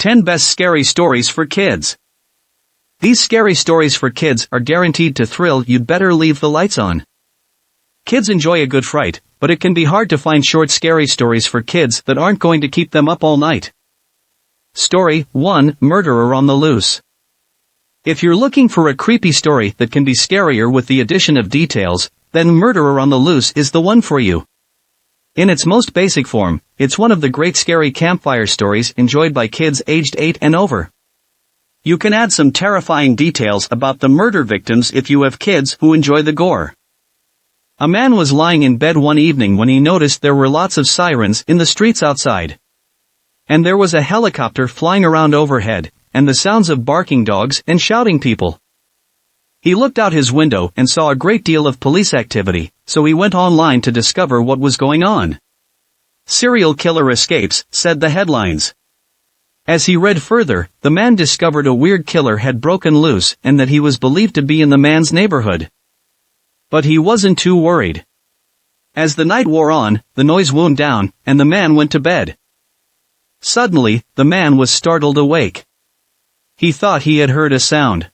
10 Best Scary Stories for Kids. These scary stories for kids are guaranteed to thrill. You'd better leave the lights on. Kids enjoy a good fright, but it can be hard to find short scary stories for kids that aren't going to keep them up all night. Story 1: Murderer on the Loose. If you're looking for a creepy story that can be scarier with the addition of details, then Murderer on the Loose is the one for you. In its most basic form, it's one of the great scary campfire stories enjoyed by kids aged 8 and over. You can add some terrifying details about the murder victims if you have kids who enjoy the gore. A man was lying in bed one evening when he noticed there were lots of sirens in the streets outside. And there was a helicopter flying around overhead, and the sounds of barking dogs and shouting people. He looked out his window and saw a great deal of police activity, so he went online to discover what was going on. "Serial killer escapes," said the headlines. As he read further, the man discovered a weird killer had broken loose and that he was believed to be in the man's neighborhood. But he wasn't too worried. As the night wore on, the noise wound down, and the man went to bed. Suddenly, the man was startled awake. He thought he had heard a sound.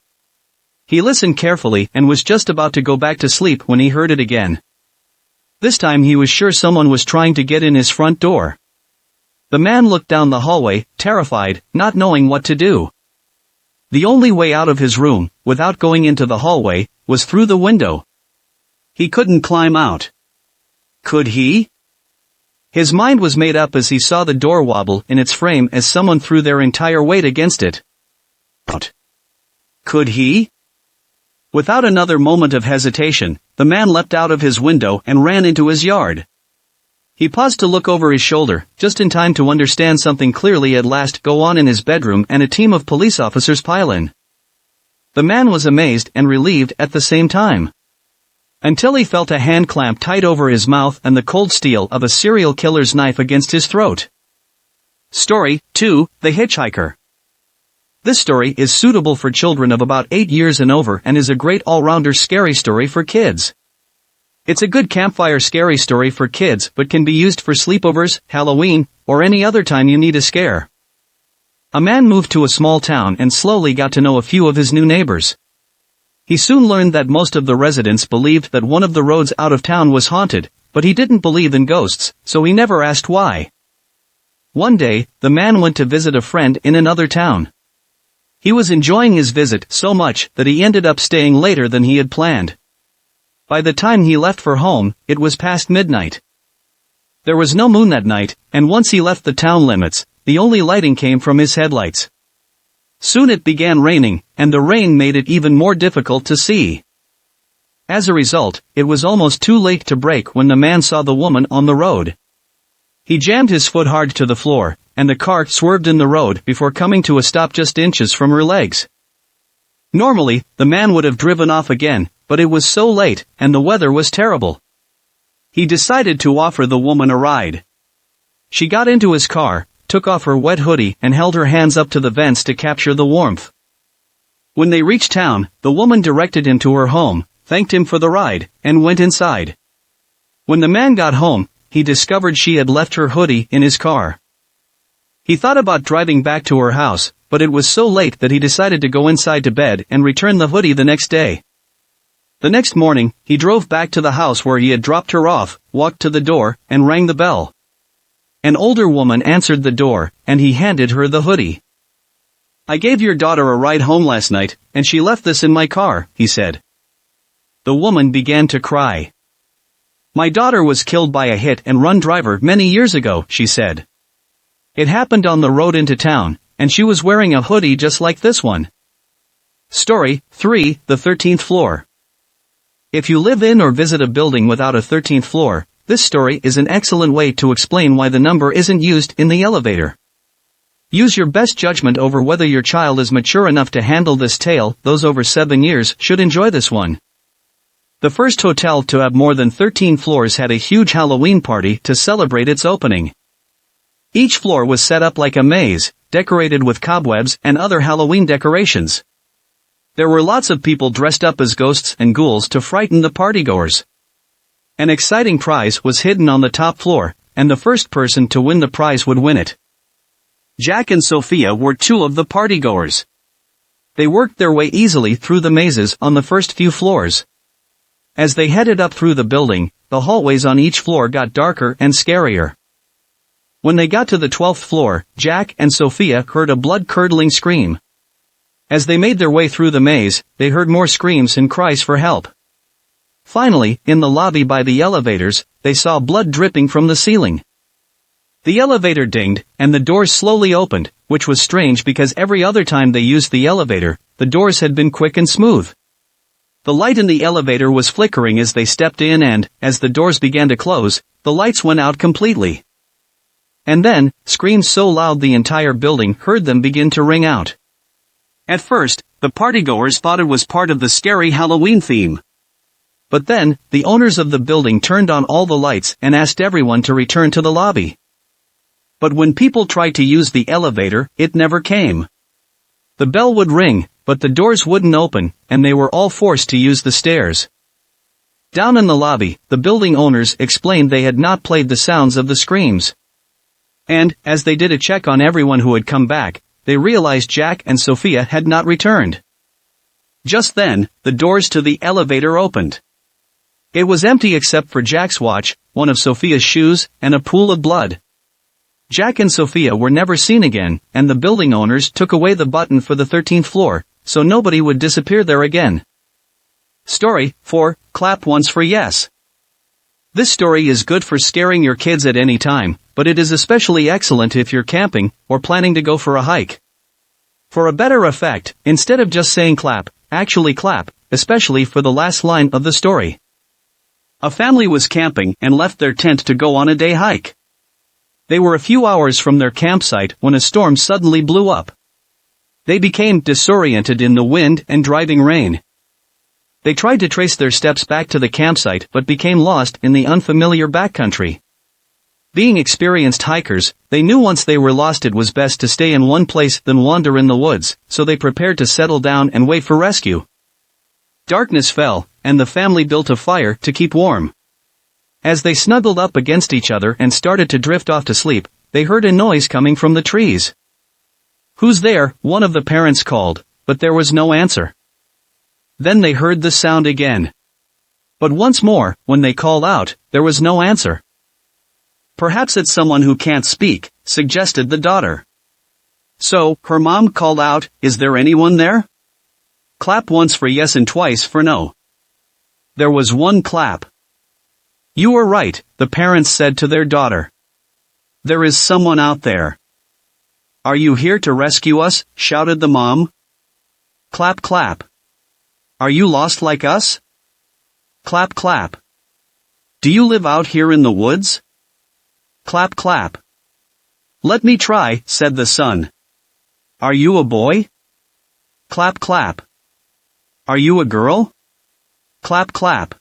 He listened carefully and was just about to go back to sleep when he heard it again. This time he was sure someone was trying to get in his front door. The man looked down the hallway, terrified, not knowing what to do. The only way out of his room, without going into the hallway, was through the window. He couldn't climb out. Could he? His mind was made up as he saw the door wobble in its frame as someone threw their entire weight against it. Could he? Without another moment of hesitation, the man leapt out of his window and ran into his yard. He paused to look over his shoulder, just in time to understand something clearly at last go on in his bedroom, and a team of police officers pile in. The man was amazed and relieved at the same time. Until he felt a hand clamp tight over his mouth and the cold steel of a serial killer's knife against his throat. Story 2: The Hitchhiker. This story is suitable for children of about 8 years and over and is a great all-rounder scary story for kids. It's a good campfire scary story for kids but can be used for sleepovers, Halloween, or any other time you need a scare. A man moved to a small town and slowly got to know a few of his new neighbors. He soon learned that most of the residents believed that one of the roads out of town was haunted, but he didn't believe in ghosts, so he never asked why. One day, the man went to visit a friend in another town. He was enjoying his visit so much that he ended up staying later than he had planned. By the time he left for home, it was past midnight. There was no moon that night, and once he left the town limits, the only lighting came from his headlights. Soon it began raining, and the rain made it even more difficult to see. As a result, it was almost too late to brake when the man saw the woman on the road. He jammed his foot hard to the floor, and the car swerved in the road before coming to a stop just inches from her legs. Normally, the man would have driven off again, but it was so late, and the weather was terrible. He decided to offer the woman a ride. She got into his car, took off her wet hoodie and held her hands up to the vents to capture the warmth. When they reached town, the woman directed him to her home, thanked him for the ride, and went inside. When the man got home, he discovered she had left her hoodie in his car. He thought about driving back to her house, but it was so late that he decided to go inside to bed and return the hoodie the next day. The next morning, he drove back to the house where he had dropped her off, walked to the door, and rang the bell. An older woman answered the door, and he handed her the hoodie. "I gave your daughter a ride home last night, and she left this in my car," he said. The woman began to cry. "My daughter was killed by a hit-and-run driver many years ago," she said. "It happened on the road into town, and she was wearing a hoodie just like this one." Story 3: The 13th Floor. If you live in or visit a building without a 13th floor, this story is an excellent way to explain why the number isn't used in the elevator. Use your best judgment over whether your child is mature enough to handle this tale. Those over 7 years should enjoy this one. The first hotel to have more than 13 floors had a huge Halloween party to celebrate its opening. Each floor was set up like a maze, decorated with cobwebs and other Halloween decorations. There were lots of people dressed up as ghosts and ghouls to frighten the partygoers. An exciting prize was hidden on the top floor, and the first person to win the prize would win it. Jack and Sophia were two of the partygoers. They worked their way easily through the mazes on the first few floors. As they headed up through the building, the hallways on each floor got darker and scarier. When they got to the 12th floor, Jack and Sophia heard a blood-curdling scream. As they made their way through the maze, they heard more screams and cries for help. Finally, in the lobby by the elevators, they saw blood dripping from the ceiling. The elevator dinged, and the doors slowly opened, which was strange because every other time they used the elevator, the doors had been quick and smooth. The light in the elevator was flickering as they stepped in and, as the doors began to close, the lights went out completely. And then, screams so loud the entire building heard them begin to ring out. At first, the partygoers thought it was part of the scary Halloween theme. But then, the owners of the building turned on all the lights and asked everyone to return to the lobby. But when people tried to use the elevator, it never came. The bell would ring, but the doors wouldn't open, and they were all forced to use the stairs. Down in the lobby, the building owners explained they had not played the sounds of the screams. And, as they did a check on everyone who had come back, they realized Jack and Sophia had not returned. Just then, the doors to the elevator opened. It was empty except for Jack's watch, one of Sophia's shoes, and a pool of blood. Jack and Sophia were never seen again, and the building owners took away the button for the 13th floor, so nobody would disappear there again. Story 4, Clap once for yes. This story is good for scaring your kids at any time, but it is especially excellent if you're camping, or planning to go for a hike. For a better effect, instead of just saying clap, actually clap, especially for the last line of the story. A family was camping and left their tent to go on a day hike. They were a few hours from their campsite when a storm suddenly blew up. They became disoriented in the wind and driving rain. They tried to trace their steps back to the campsite but became lost in the unfamiliar backcountry. Being experienced hikers, they knew once they were lost it was best to stay in one place than wander in the woods, so they prepared to settle down and wait for rescue. Darkness fell, and the family built a fire to keep warm. As they snuggled up against each other and started to drift off to sleep, they heard a noise coming from the trees. "Who's there?" one of the parents called, but there was no answer. Then they heard the sound again. But once more, when they called out, there was no answer. "Perhaps it's someone who can't speak," suggested the daughter. So, her mom called out, "Is there anyone there?" Clap once for yes and twice for no. There was one clap. "You were right," the parents said to their daughter. "There is someone out there." "Are you here to rescue us?" shouted the mom. Clap clap. "Are you lost like us?" Clap clap. "Do you live out here in the woods?" Clap clap. "Let me try," said the son. "Are you a boy?" Clap clap. "Are you a girl?" Clap clap.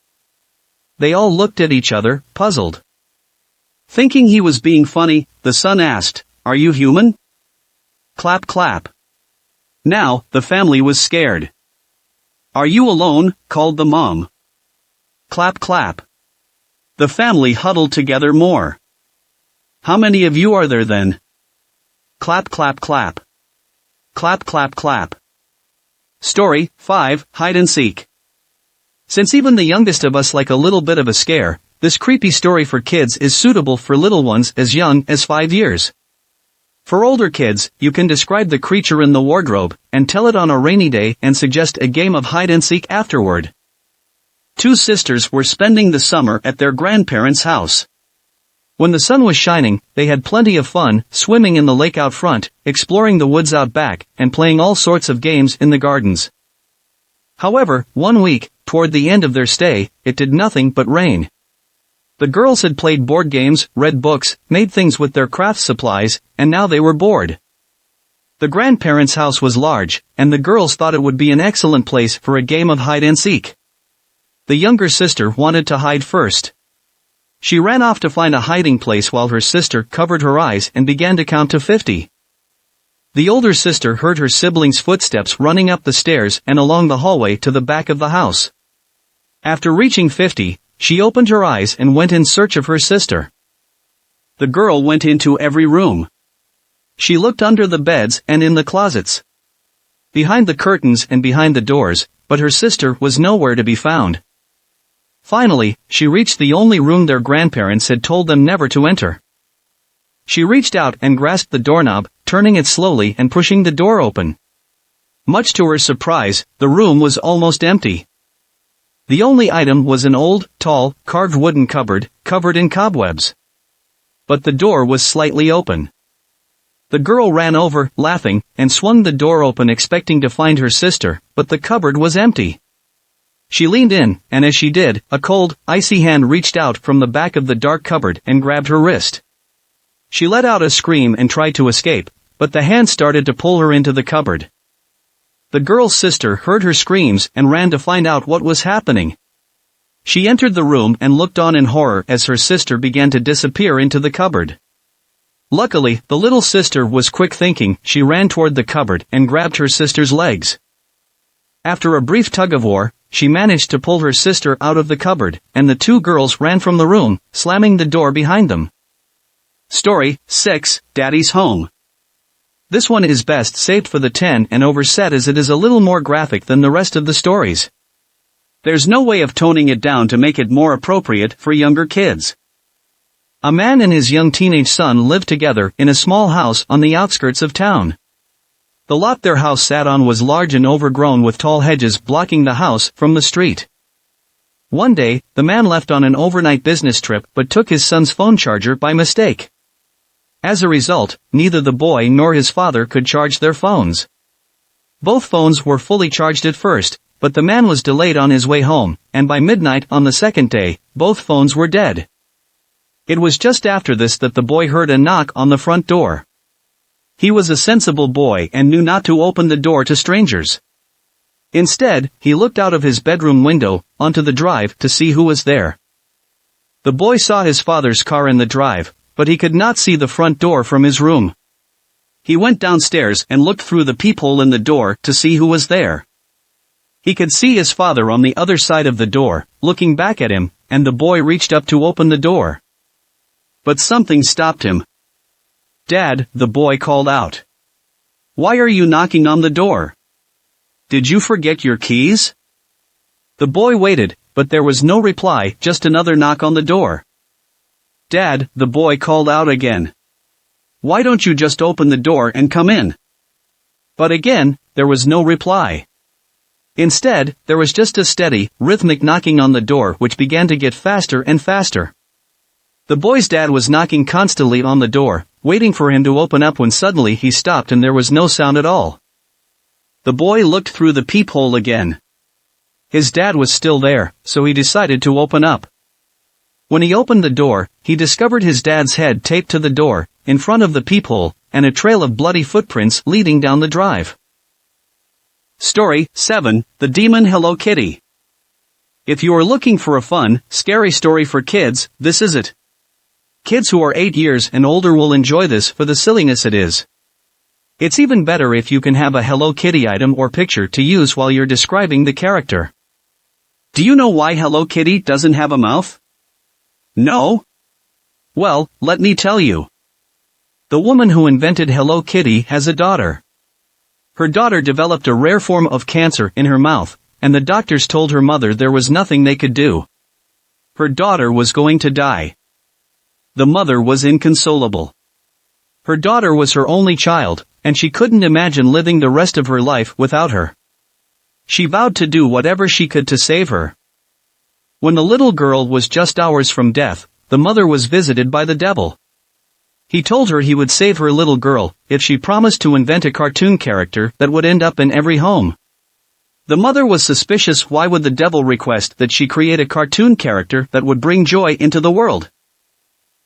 They all looked at each other, puzzled. Thinking he was being funny, the son asked, "Are you human?" Clap clap. Now, the family was scared. "Are you alone?" called the mom. Clap clap. The family huddled together more. "How many of you are there then?" Clap clap clap. Clap clap clap. Story 5, Hide and Seek. Since even the youngest of us like a little bit of a scare, this creepy story for kids is suitable for little ones as young as 5 years. For older kids, you can describe the creature in the wardrobe, and tell it on a rainy day and suggest a game of hide and seek afterward. Two sisters were spending the summer at their grandparents' house. When the sun was shining, they had plenty of fun, swimming in the lake out front, exploring the woods out back, and playing all sorts of games in the gardens. However, one week, toward the end of their stay, it did nothing but rain. The girls had played board games, read books, made things with their craft supplies, and now they were bored. The grandparents' house was large, and the girls thought it would be an excellent place for a game of hide and seek. The younger sister wanted to hide first. She ran off to find a hiding place while her sister covered her eyes and began to count to 50. The older sister heard her siblings' footsteps running up the stairs and along the hallway to the back of the house. After reaching 50, she opened her eyes and went in search of her sister. The girl went into every room. She looked under the beds and in the closets, behind the curtains and behind the doors, but her sister was nowhere to be found. Finally, she reached the only room their grandparents had told them never to enter. She reached out and grasped the doorknob, turning it slowly and pushing the door open. Much to her surprise, the room was almost empty. The only item was an old, tall, carved wooden cupboard, covered in cobwebs. But the door was slightly open. The girl ran over, laughing, and swung the door open expecting to find her sister, but the cupboard was empty. She leaned in, and as she did, a cold, icy hand reached out from the back of the dark cupboard and grabbed her wrist. She let out a scream and tried to escape, but the hand started to pull her into the cupboard. The girl's sister heard her screams and ran to find out what was happening. She entered the room and looked on in horror as her sister began to disappear into the cupboard. Luckily, the little sister was quick thinking. She ran toward the cupboard and grabbed her sister's legs. After a brief tug-of-war, she managed to pull her sister out of the cupboard, and the two girls ran from the room, slamming the door behind them. Story 6, Daddy's Home. This one is best saved for the 10 and over set as it is a little more graphic than the rest of the stories. There's no way of toning it down to make it more appropriate for younger kids. A man and his young teenage son lived together in a small house on the outskirts of town. The lot their house sat on was large and overgrown with tall hedges blocking the house from the street. One day, the man left on an overnight business trip but took his son's phone charger by mistake. As a result, neither the boy nor his father could charge their phones. Both phones were fully charged at first, but the man was delayed on his way home, and by midnight on the second day, both phones were dead. It was just after this that the boy heard a knock on the front door. He was a sensible boy and knew not to open the door to strangers. Instead, he looked out of his bedroom window, onto the drive, to see who was there. The boy saw his father's car in the drive, but he could not see the front door from his room. He went downstairs and looked through the peephole in the door to see who was there. He could see his father on the other side of the door, looking back at him, and the boy reached up to open the door. But something stopped him. "Dad," the boy called out. "Why are you knocking on the door? Did you forget your keys?" The boy waited, but there was no reply, just another knock on the door. "Dad," the boy called out again. "Why don't you just open the door and come in?" But again, there was no reply. Instead, there was just a steady, rhythmic knocking on the door which began to get faster and faster. The boy's dad was knocking constantly on the door, waiting for him to open up when suddenly he stopped and there was no sound at all. The boy looked through the peephole again. His dad was still there, so he decided to open up. When he opened the door, he discovered his dad's head taped to the door, in front of the peephole, and a trail of bloody footprints leading down the drive. Story 7, The Demon Hello Kitty. If you are looking for a fun, scary story for kids, this is it. Kids who are 8 years and older will enjoy this for the silliness it is. It's even better if you can have a Hello Kitty item or picture to use while you're describing the character. Do you know why Hello Kitty doesn't have a mouth? No? Well, let me tell you. The woman who invented Hello Kitty has a daughter. Her daughter developed a rare form of cancer in her mouth, and the doctors told her mother there was nothing they could do. Her daughter was going to die. The mother was inconsolable. Her daughter was her only child, and she couldn't imagine living the rest of her life without her. She vowed to do whatever she could to save her. When the little girl was just hours from death, the mother was visited by the devil. He told her he would save her little girl if she promised to invent a cartoon character that would end up in every home. The mother was suspicious. Why would the devil request that she create a cartoon character that would bring joy into the world?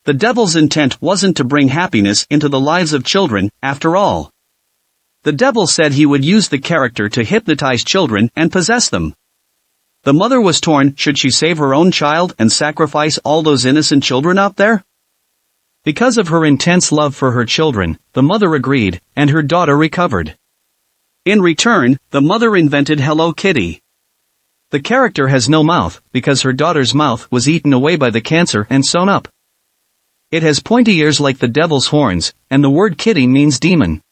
The devil's intent wasn't to bring happiness into the lives of children, after all. The devil said he would use the character to hypnotize children and possess them. The mother was torn. Should she save her own child and sacrifice all those innocent children out there? Because of her intense love for her children, the mother agreed, and her daughter recovered. In return, the mother invented Hello Kitty. The character has no mouth, because her daughter's mouth was eaten away by the cancer and sewn up. It has pointy ears like the devil's horns, and the word kitty means demon.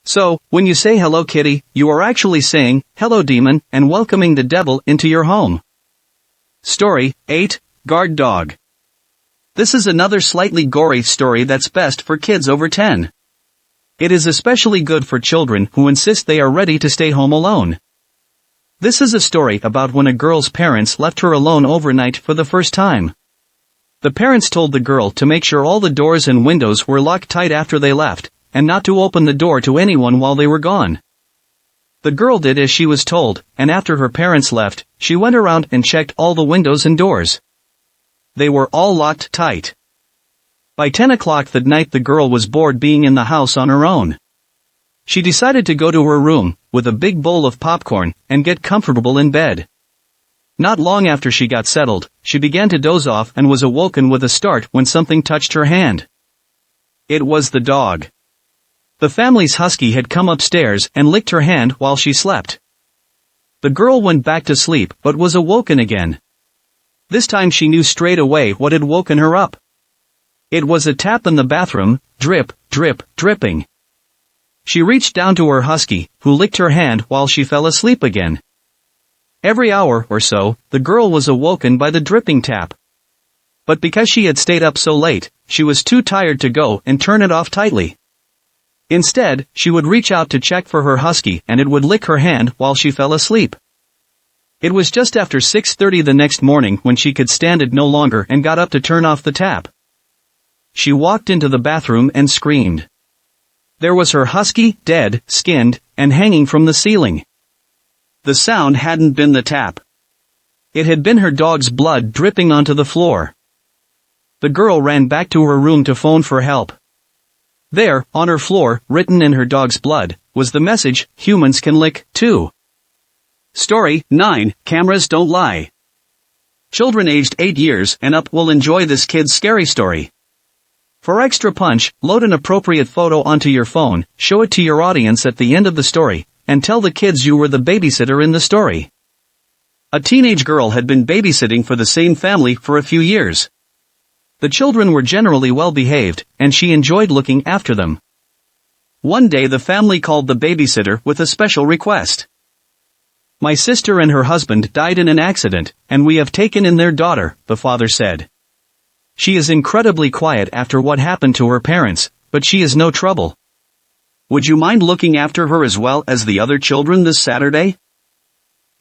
So, when you say hello kitty, you are actually saying, hello demon, and welcoming the devil into your home. Story 8, Guard Dog. This is another slightly gory story that's best for kids over 10. It is especially good for children who insist they are ready to stay home alone. This is a story about when a girl's parents left her alone overnight for the first time. The parents told the girl to make sure all the doors and windows were locked tight after they left, and not to open the door to anyone while they were gone. The girl did as she was told, and after her parents left, she went around and checked all the windows and doors. They were all locked tight. By 10 o'clock that night the girl was bored being in the house on her own. She decided to go to her room, with a big bowl of popcorn, and get comfortable in bed. Not long after she got settled, she began to doze off and was awoken with a start when something touched her hand. It was the dog. The family's husky had come upstairs and licked her hand while she slept. The girl went back to sleep but was awoken again. This time she knew straight away what had woken her up. It was a tap in the bathroom, drip, drip, dripping. She reached down to her husky, who licked her hand while she fell asleep again. Every hour or so, the girl was awoken by the dripping tap. But because she had stayed up so late, she was too tired to go and turn it off tightly. Instead, she would reach out to check for her husky and it would lick her hand while she fell asleep. It was just after 6:30 the next morning when she could stand it no longer and got up to turn off the tap. She walked into the bathroom and screamed. There was her husky, dead, skinned, and hanging from the ceiling. The sound hadn't been the tap. It had been her dog's blood dripping onto the floor. The girl ran back to her room to phone for help. There, on her floor, written in her dog's blood, was the message, humans can lick, too. Story 9, Cameras Don't Lie. Children aged 8 years and up will enjoy this kid's scary story. For extra punch, load an appropriate photo onto your phone, show it to your audience at the end of the story, and tell the kids you were the babysitter in the story. A teenage girl had been babysitting for the same family for a few years. The children were generally well behaved, and she enjoyed looking after them. One day the family called the babysitter with a special request. My sister and her husband died in an accident, and we have taken in their daughter, the father said. She is incredibly quiet after what happened to her parents, but she is no trouble. Would you mind looking after her as well as the other children this Saturday?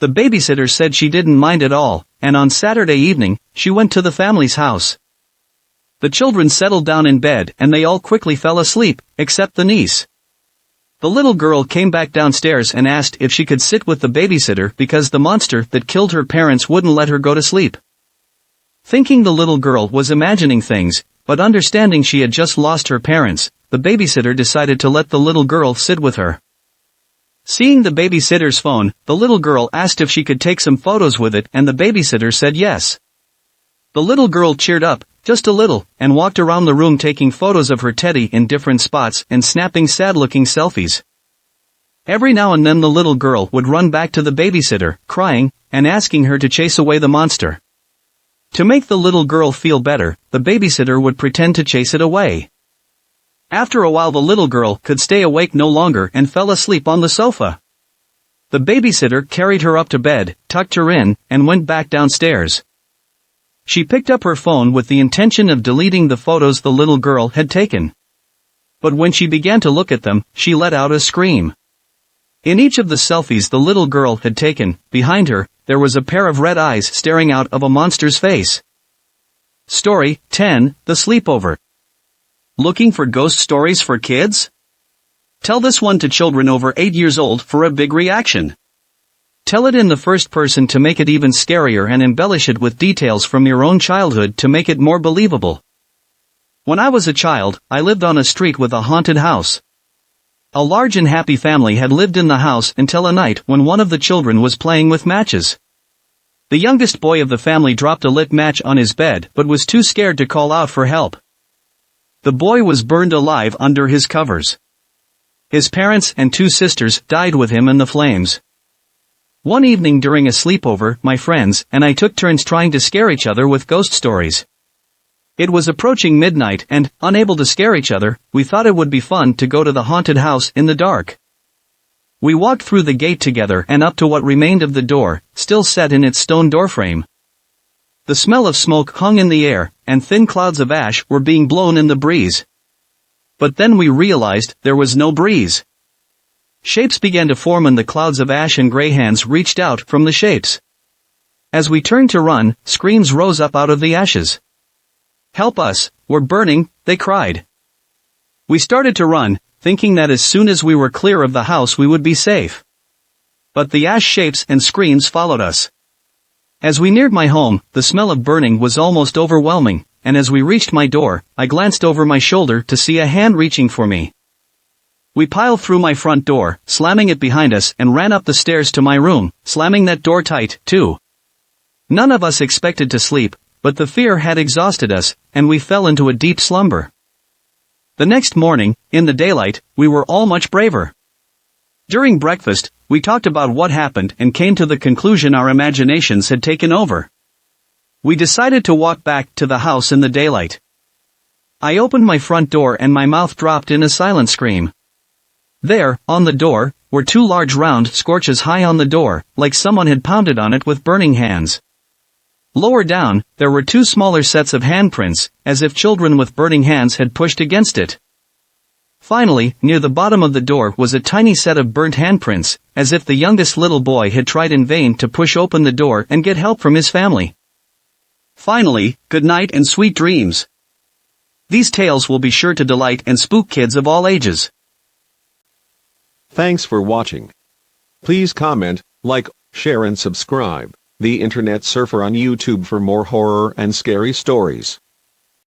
The babysitter said she didn't mind at all, and on Saturday evening, she went to the family's house. The children settled down in bed and they all quickly fell asleep, except the niece. The little girl came back downstairs and asked if she could sit with the babysitter because the monster that killed her parents wouldn't let her go to sleep. Thinking the little girl was imagining things, but understanding she had just lost her parents, the babysitter decided to let the little girl sit with her. Seeing the babysitter's phone, the little girl asked if she could take some photos with it and the babysitter said yes. The little girl cheered up, just a little, and walked around the room taking photos of her teddy in different spots and snapping sad-looking selfies. Every now and then the little girl would run back to the babysitter, crying, and asking her to chase away the monster. To make the little girl feel better, the babysitter would pretend to chase it away. After a while the little girl could stay awake no longer and fell asleep on the sofa. The babysitter carried her up to bed, tucked her in, and went back downstairs. She picked up her phone with the intention of deleting the photos the little girl had taken. But when she began to look at them, she let out a scream. In each of the selfies the little girl had taken, behind her, there was a pair of red eyes staring out of a monster's face. Story 10, The Sleepover. Looking for ghost stories for kids? Tell this one to children over 8 years old for a big reaction. Tell it in the first person to make it even scarier and embellish it with details from your own childhood to make it more believable. When I was a child, I lived on a street with a haunted house. A large and happy family had lived in the house until a night when one of the children was playing with matches. The youngest boy of the family dropped a lit match on his bed but was too scared to call out for help. The boy was burned alive under his covers. His parents and 2 sisters died with him in the flames. One evening during a sleepover, my friends and I took turns trying to scare each other with ghost stories. It was approaching midnight and, unable to scare each other, we thought it would be fun to go to the haunted house in the dark. We walked through the gate together and up to what remained of the door, still set in its stone doorframe. The smell of smoke hung in the air, and thin clouds of ash were being blown in the breeze. But then we realized there was no breeze. Shapes began to form and the clouds of ash and gray hands reached out from the shapes. As we turned to run, screams rose up out of the ashes. "Help us, we're burning," they cried. We started to run, thinking that as soon as we were clear of the house we would be safe. But the ash shapes and screams followed us. As we neared my home, the smell of burning was almost overwhelming, and as we reached my door, I glanced over my shoulder to see a hand reaching for me. We piled through my front door, slamming it behind us, and ran up the stairs to my room, slamming that door tight, too. None of us expected to sleep, but the fear had exhausted us, and we fell into a deep slumber. The next morning, in the daylight, we were all much braver. During breakfast, we talked about what happened and came to the conclusion our imaginations had taken over. We decided to walk back to the house in the daylight. I opened my front door and my mouth dropped in a silent scream. There, on the door, were two large round scorches high on the door, like someone had pounded on it with burning hands. Lower down, there were two smaller sets of handprints, as if children with burning hands had pushed against it. Finally, near the bottom of the door was a tiny set of burnt handprints, as if the youngest little boy had tried in vain to push open the door and get help from his family. Finally, good night and sweet dreams. These tales will be sure to delight and spook kids of all ages. Thanks for watching. Please comment, like, share and subscribe. The Internet Surfer on YouTube for more horror and scary stories.